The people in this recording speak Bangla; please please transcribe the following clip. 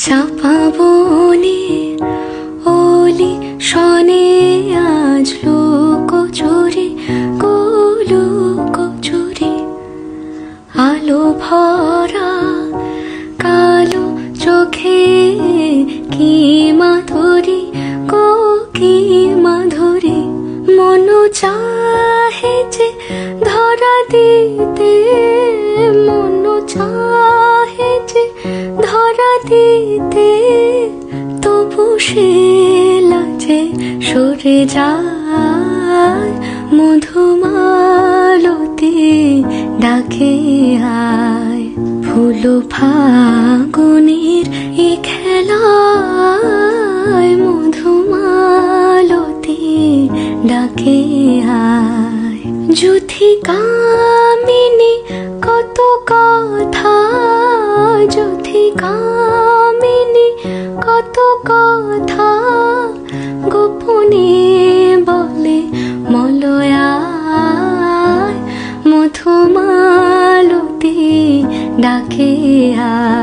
চাপা বনে ওলি শনে আজ লোক চুরি গোলোক চুরি আলো ভরা কালো চোখে কি মাধুরী গো কি মাধুরী মন চাহে যে ধরা দিতে মন চাহে যে ধরা দিতে তবু সে লাজে সরে যায় মধুমালতি ডাকে আয় ফুল ফাগুনের এ খেলায় মধুমালতি ডাকে আয় যুথি কামিনী কত কথা যুথি কামিনী কত কথা গোপনে বলে মলয়ায় মধুমালতি ডাকে আয়।